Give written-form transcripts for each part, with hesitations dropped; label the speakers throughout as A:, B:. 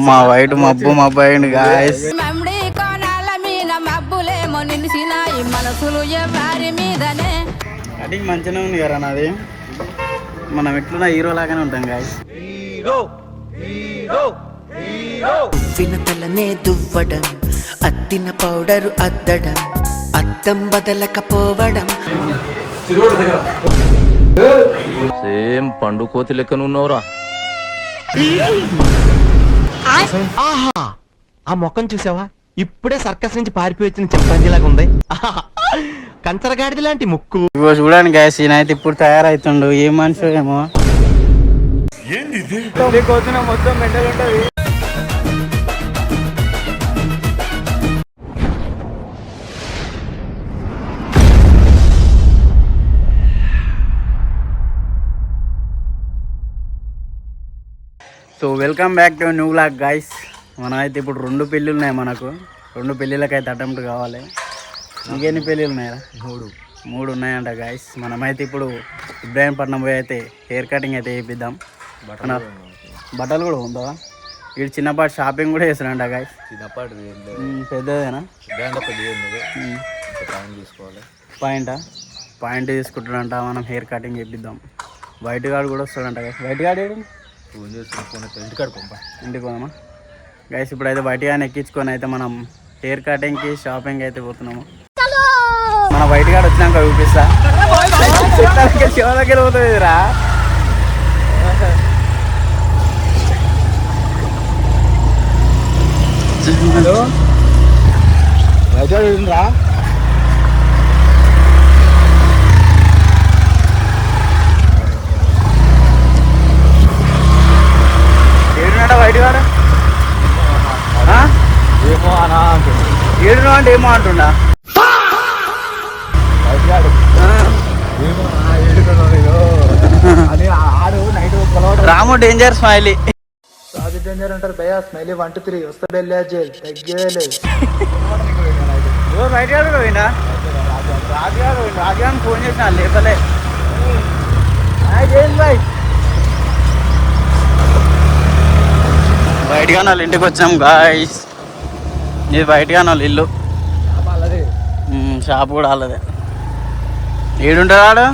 A: మా వైట్ మబ్బు మబ్బు అయింది గాయస్. కటింగ్ మంచిగానే ఉంది కదా నాది. మనం ఎట్లున్నా హీరో లాగానే ఉంటాం గాయస్.
B: తలనే దువ్వడం, అద్దిన పౌడరు అద్దడం, అద్దం బదలకపోవడం.
C: సేమ్ పండు కోతి లెక్కనున్నావురా.
D: ఆ మొక్కను చూసావా? ఇప్పుడే సర్కస్ నుంచి పారిపోయి వచ్చిన చింపాంజీలాగా ఉంది. కంచరగాడిది లాంటి ముక్కు.
A: ఇగో చూడండి గాయస్, ఈయన అయితే ఇప్పుడు తయారైతుండు. ఏ మనిషి ఏమో. మొత్తం మెంటల్ ఉంటది. So welcome back to new vlog guys. మనం అయితే ఇప్పుడు 2 పెళ్ళిళ్ళు ఉన్నాయి మనకు. 2 పెళ్ళిళ్ళకైతే అటెంప్ట్ కావాలి. ఇంకెన్ని పెళ్ళిళ్ళు ఉన్నాయా? 3 ఉన్నాయంట గాయస్. మనమైతే ఇప్పుడు ఇబ్రాహీంపట్నం పోయి అయితే హెయిర్ కటింగ్ అయితే వేయిద్దాం. బట్టలు కూడా ఉందా? వీడు చిన్నపాటి షాపింగ్ కూడా చేస్తాడంట గాయస్.
C: చిన్నపాటి
A: పెద్దదేనా?
C: తీసుకోవాలి.
A: పాయింట్ తీసుకుంటాడంట. మనం హెయిర్ కటింగ్ చేపిద్దాం. వైట్ గార్డ్ కూడా వస్తాడంట గాయస్. వైట్ గార్డ్ ఏడు ఇంటికి పోదామా గైస్? ఇప్పుడైతే వైట్ గార్డ్ ఎక్కించుకొని అయితే మనం హెయిర్ కటింగ్కి షాపింగ్ అయితే పోతున్నాము. మన వైట్ గార్డ్ వచ్చినాక చూపిస్తా. శివ దగ్గర పోతుంది రా. హలో వైట్ గార్డ్ రా. వైట్ గారు ఏడు అంటే ఏమో అంటుండా. రాము డేంజర్ స్మైలీ.
E: డేంజర్ అంటారు భయ్యా. స్మైలీ 1 2 3 వస్తే బెల్లే తగ్గేలేదు.
A: వైట్ గారు కూడా పోయిందా? రాజుగారిని ఫోన్ చేసిన లేపలే. బాయ్ బయటగా వాళ్ళ ఇంటికి వచ్చాం గాయస్. ఇది బయటగా వాళ్ళ ఇల్లు. షాప్ కూడా వాళ్ళదే. ఏడుంటాడు ఆడు.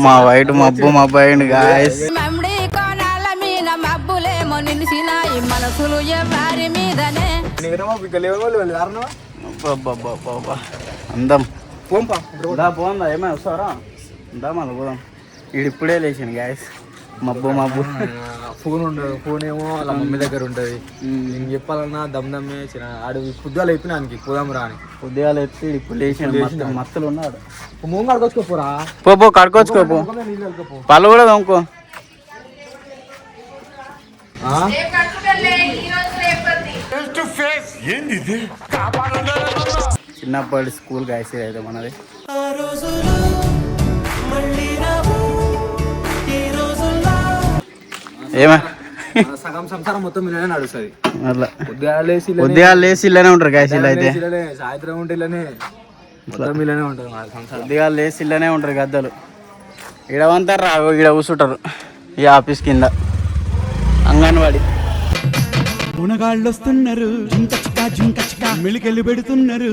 A: మా వైట్ మబ్బు మబ్బు అయింది గాయస్. అందం పోందా ఏమైనా వస్తారా? అందా మళ్ళీ పోదాం. వీడు ఇప్పుడే లేచాను గాయస్. మబ్బు
E: ఫోన్ ఉండదు. ఫోన్ ఏమో వాళ్ళ మమ్మీ దగ్గర ఉంటుంది. నేను చెప్పాలన్నా దమ్దమ్మే ఆడు పొద్దుగాలు అయిపోయినానికి పోదాం రా అని.
A: పొద్దుగాలు ఎత్తి ఇప్పుడు లేచాను. మస్తులు ఉన్నాడు.
E: మూగ కడుకొచ్చుకోపోరా.
A: పో కడుకోవచ్చుకోపో. పళ్ళు కూడా తోముకో. చిన్నప్పటి స్కూల్ గాయస్ అయితే మనది. ఏమా
E: సగం సంసారం మొత్తం ఇలానే నడుస్తుంది.
A: అట్లా
E: ఉదయాలు
A: లేసి ఇలానే ఉంటారు గాయస్. ఇలా అయితే
E: సాయంత్రం ఉంటే ఇలానే మొత్తం ఇలానే ఉంటుంది.
A: ఉదయాలు లేసి ఇలానే ఉంటారు గద్దలు. ఈడవంతారు రా. ఈడ కూర్చుంటారు ఈ ఆఫీస్ కింద. అంగన్వాడి
F: గుణగాళ్ళు వస్తున్నారు. మెలికెళ్ళి పెడుతున్నారు.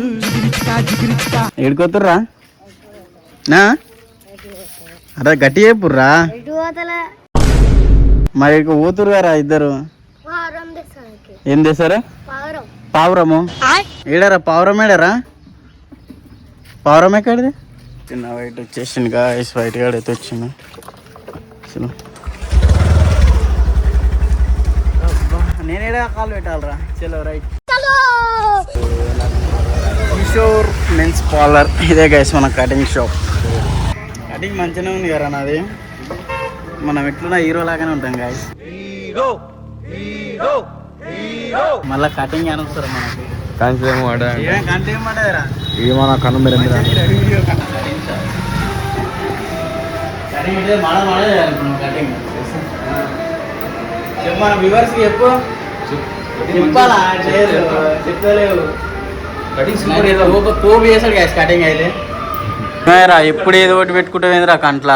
A: ఏడుకోతుర్రా నా? అరే గట్టి చెప్పుర్రా. మరి ఊతురు గారా ఇద్దరు? ఏం చేస్తారా? పావురము ఏడారా? పావురం ఏడారా? పావురం ఎక్కడిది? చిన్న వైట్ వచ్చేసింది గాయస్. వైట్ గాడు అయితే వచ్చింది అసలు. నేనేడా కాల్ పెట్టాలరా. చలో రైట్. కిషోర్ మెన్స్ పార్లర్ ఇదే గైస్ మన కటింగ్ షాప్. కటింగ్ మంచిగానే ఉంది కదా నాది. మనం ఎట్లున్నా హీరో లాగానే ఉంటాం గాయస్. మళ్ళా కటింగ్ అని వస్తారు మనకి.
E: కంచేమో
A: కంటే ఏం పడేరా.
E: ఏమో నా కన్ను మీరు
A: కటింగ్ చెప్పు మన వ్యూవర్స్కి చెప్పు. చెప్పాలా లేదు చెప్తలేవు తోపు చేస్తాడు గ్యాస్ కటింగ్ అయితే రా ఎప్పుడు ఏదో ఒకటి పెట్టుకుంటావేంద్రా కంట్ల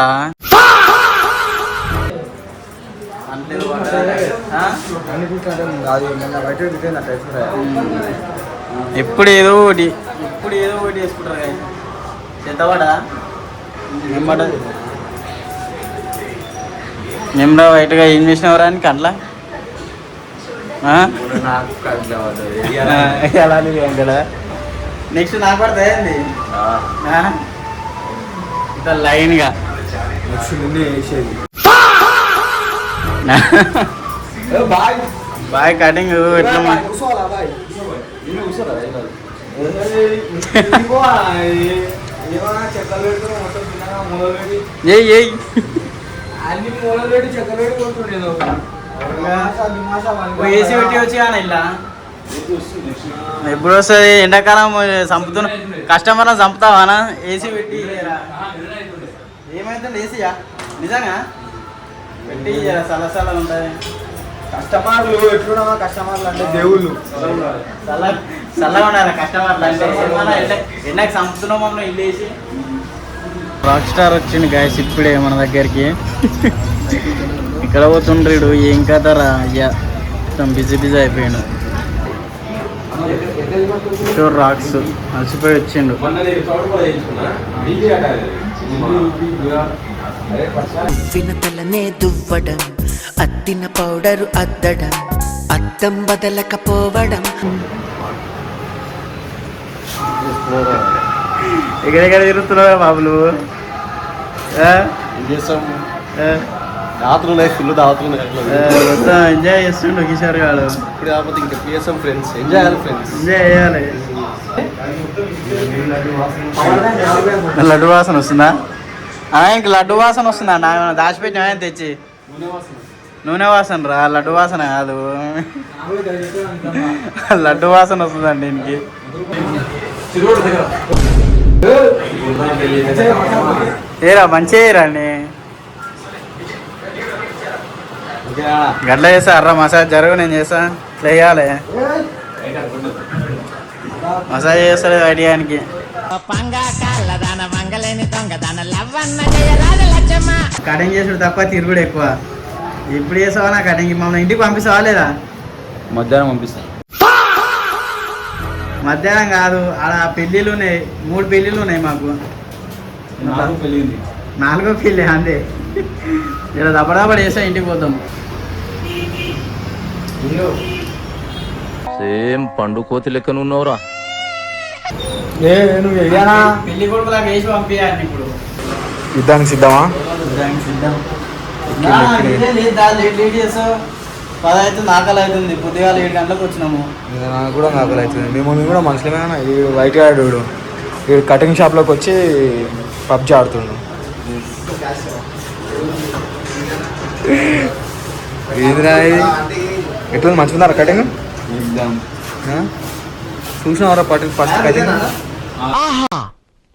A: ఎప్పుడు ఏదో ఒకటి వేసుకుంటారు చెత్తవాడా మేమరా వైట్గా ఏం చేసినవరా అని కంట్ల ఎలా కదా నెక్స్ట్ నాకు పడుతుంది ఏంది ఇంత లైన్గా బాయ్ కటింగ్ ఎట్లా ఏసీ పెట్టి వచ్చి కానీ ఇలా ఎప్పుడు వస్తుంది ఎండాకాలం చంపుతున్నా కస్టమర్లను చంపుతావానా ఏసీ పెట్టి ఏమైతుంది ఏసీయా నిజంగా పెట్టి చల్ల ఉంటుంది
E: కస్టమర్లు ఎట్లున్నావా కస్టమర్లు అంటే దేవుళ్ళు
A: చల్లగా ఉండాలి కస్టమర్లు అంటే ఎండకి చంపుతున్నాం మనం ఇల్లు వేసి రాక్ స్టార్ వచ్చింది గాయస్ ఇప్పుడే మన దగ్గరికి ఇక్కడ పోతుండ్రీడు ఏం కదరా అయ్యా మొత్తం బిజీ అయిపోయాడు షూర్ రాక్స్ అలసిపోయి వచ్చిండు
B: వినతలనే దువ్వడం అద్దిన పౌడరు అద్దడం అద్దం బదలకపోవడం
A: ఎక్కడెక్కడ తిరుగుతున్నావా బాబులు
E: రాత్రులు ఫుల్ దాతులు
A: మొత్తం ఎంజాయ్ చేస్తుండు కిషోర్ గారు
E: ఇప్పుడు కాకపోతే ఇంకా పిఎస్ఎం ఫ్రెండ్స్ ఎంజాయ్ చేయాలి ఫ్రెండ్స్
A: ఎంజాయ్ చేయాలి లడ్డు వాసన వస్తుందా ఇంక లడ్డు వాసన వస్తుందా నా దాచిపెట్టిన తెచ్చి నూనె వాసన రా లడ్డు వాసన కాదు లడ్డు వాసన వస్తుందండి దీనికి ఏరా మంచిగా రండి గట్ల చేస్తా అర్రా మసాజ్ జరుగు నేను చేస్తా ఇట్లా వేయాలి మసాజ్ చేస్తాడు ఐడియానికి కటింగ్ చేసుడు తప్ప తిరుగుడు ఎక్కువ ఎప్పుడు చేసావా నా కటింగ్ మమ్మల్ని ఇంటికి పంపిస్తావా లేదా
E: మధ్యాహ్నం పంపిస్తా
A: మధ్యాహ్నం కాదు అలా పెళ్ళిళ్ళు ఉన్నాయి 3 పెళ్ళిళ్ళు ఉన్నాయి మాకు 4వ పెళ్ళి అంతే ఇలా దప్పడదప్పటి చేస్తా ఇంటికి పోతాం
C: సేమ్ పండు కోతి లెక్కనున్నావురా
A: పెళ్లి కొడుకులాగా వేసి పంపించాలి ఇప్పుడు
E: యుద్ధానికి సిద్ధమా
A: సిద్ధం లేట్ చేస్తావు 10 అవుతుంది ఆకలి అవుతుంది పొద్దుగాల 7 గంటలకు వచ్చినాము
E: నాకు కూడా ఆకలి అవుతుంది మేము కూడా మనుషులమే వైట్ ఆడు వీడు కటింగ్ షాప్లోకి వచ్చి పబ్జి ఆడుతుండు ఏదిరా ఎట్లా మంచిగున్నారా కటింగ్ చూసినావరా ఫస్ట్ కటింగ్
D: ఆహా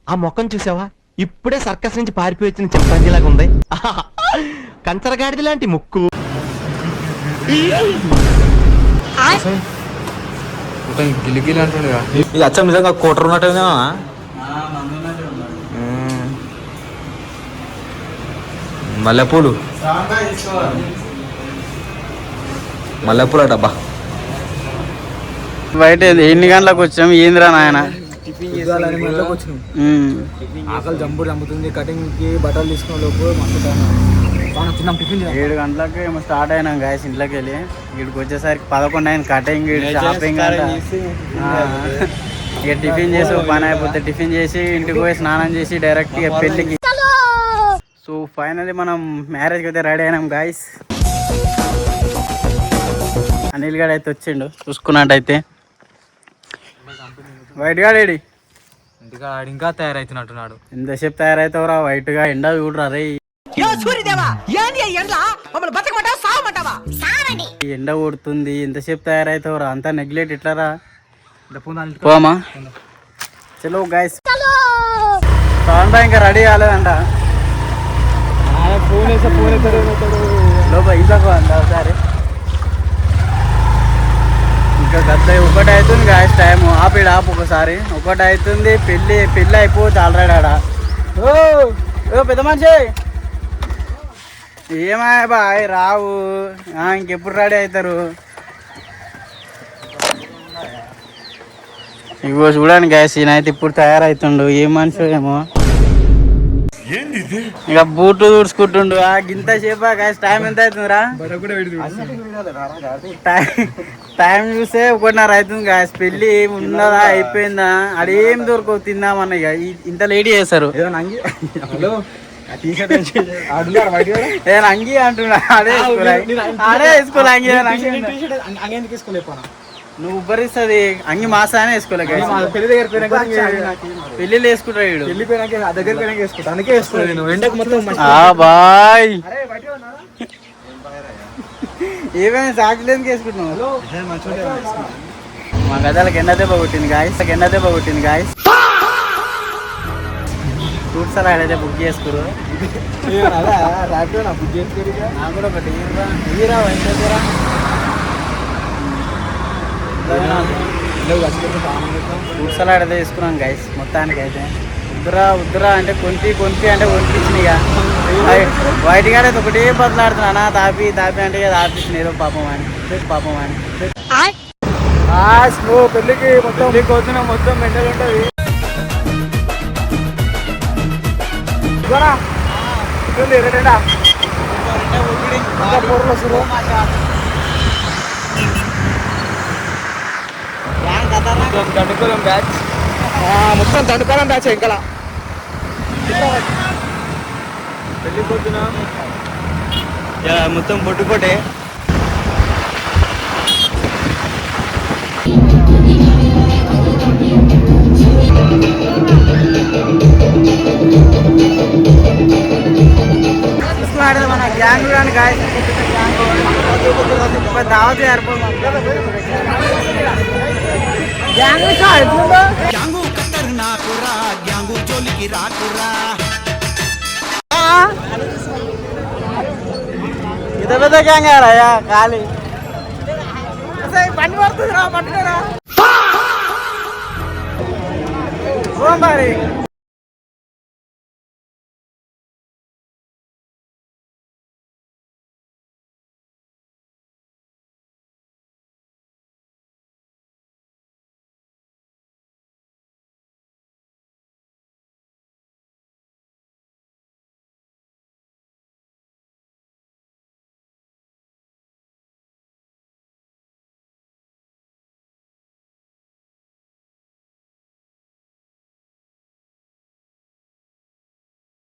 D: ఆ మొక్కను చూసావా ఇప్పుడే సర్కస్ నుంచి పారిపోయి వచ్చిన చింపాంజీలాగా ఉంది కంచరగాడిది లాంటి ముక్కు
E: గిలిగిలి అంటుండే ఇది అచ్చం నిజంగా కోటర్ ఉన్నట్టుగా మల్లెపూలు అటబ్బా
A: బయట ఎన్ని గంటలకు వచ్చాము ఏందిరా నాయన
E: ఆకలి జంబుడు జంపుతుంది కటింగ్ కి బట్టలు తీసుకున్న లోపు మస్తు టిఫిన్
A: 7 గంటలకు ఏమో స్టార్ట్ అయినాం గాయస్ ఇంట్లోకి వెళ్ళి వీడికి వచ్చేసరికి 11 అయింది కటింగ్ షాపింగ్ ఇక టిఫిన్ చేసి పని అయిపోతే టిఫిన్ చేసి ఇంటికి పోయి స్నానం చేసి డైరెక్ట్ ఇక పెళ్ళికి సో ఫైనల్లీ మనం మ్యారేజ్కి అయితే రెడీ అయినాం గాయస్ అనిల్ గారు అయితే వచ్చిండు చూసుకున్నట్టయితే వైట్ గాడు ఏడి
E: ఇంకా తయారైతున్నట్టున్నాడు
A: ఎంతసేపు తయారవుతావురా వైట్ గా ఎండ చూడరా రే ఎండ కొడుతుంది ఎంతసేపు తయారవుతావురా అంతా నెగ్లెక్ట్ ఇట్లారా పోమా చలో గాయస్ ఇంకా రెడీ కాలేదంట లోపల ఇంట్లోకి అంట ఒకసారి ఇంకా గత 1 అవుతుంది గాయస్ టైం. ఆపిడు ఆపు ఒకసారి. 1 అవుతుంది. పెళ్ళి అయిపోవచ్చు ఆల్రెడీ ఆడ. ఓ పెద్ద మనిషి ఏమాయ బాయ్ రావు. ఇంకెప్పుడు రెడీ అవుతారు? ఇగో చూడండి గాయస్, ఈయనైతే ఇప్పుడు తయారవుతుండు. ఏ మనిషి ఏమో ఇక బూట్లు తుడుచుకుంటుండు. గింత సేపా గాయస్. టైం ఎంత అవుతుందిరా? టైం చూస్తే 1:30 అవుతుంది గాయస్. పెళ్ళి ఉన్నదా అయిపోయిందా అడేం దొరకవు తిందామన్న. ఇక ఇంత లేడీ చేస్తారు. అంగి అంటున్నా. అదే వేసుకోలే అంగి. నువ్వు ఉబ్బరిస్తుంది అంగి మాసానే వేసుకోలే.
E: పెళ్లి దగ్గర
A: పెళ్ళిళ్ళు వేసుకుంటాడు వీడు.
E: వెళ్ళిపోయినాక దగ్గర వేసుకుంటా. అందుకే వేసుకోలేదు నేను. ఎండకు మొత్తం
A: బాయ్ ఏమైనా సాక్షులేందుకు వేసుకుంటున్నావు? మా గదాలకు ఎండ దెబ్బ కొట్టింది గాయస్. ఫ్రూట్స్ అలా అయితే బుక్ చేసుకురు.
E: బుక్ చేసుకోరు.
A: నాకు కూడా ఒకటి హీరా వైద్యరా ఫ్రూట్స్ అలా అయితే తీసుకున్నాం గైస్. మొత్తానికి అయితే ఉద్దురా అంటే కొంటి అంటే కొనిపించింది. ఇక వైట్ గారు అయితే ఒకటే బదులాడుతున్నా. తాపి అంటే తాపించిన ఏదో పాపం అని.
E: పెళ్ళికి మొత్తం పోతున్నా. మొత్తం మెంటల్ ఉంటుంది. దండుకోలం బ్యాచ్ మొత్తం దండుకోలం బ్యాచ్. ఇంకా పెళ్ళిపోతున్నా
A: మొత్తం పొట్టుకోటే. మన గ్యాంగ్ కానీ గాయస్ దావత్
F: గ్యాంగు ఖతర్నాకురా, గ్యాంగు జోలికి రాకురా.
A: పెద్ద గ్యాంగ్ ఆడయా ఖాళీ బండి పడుతుంది రా పట్టుకోరా. మరి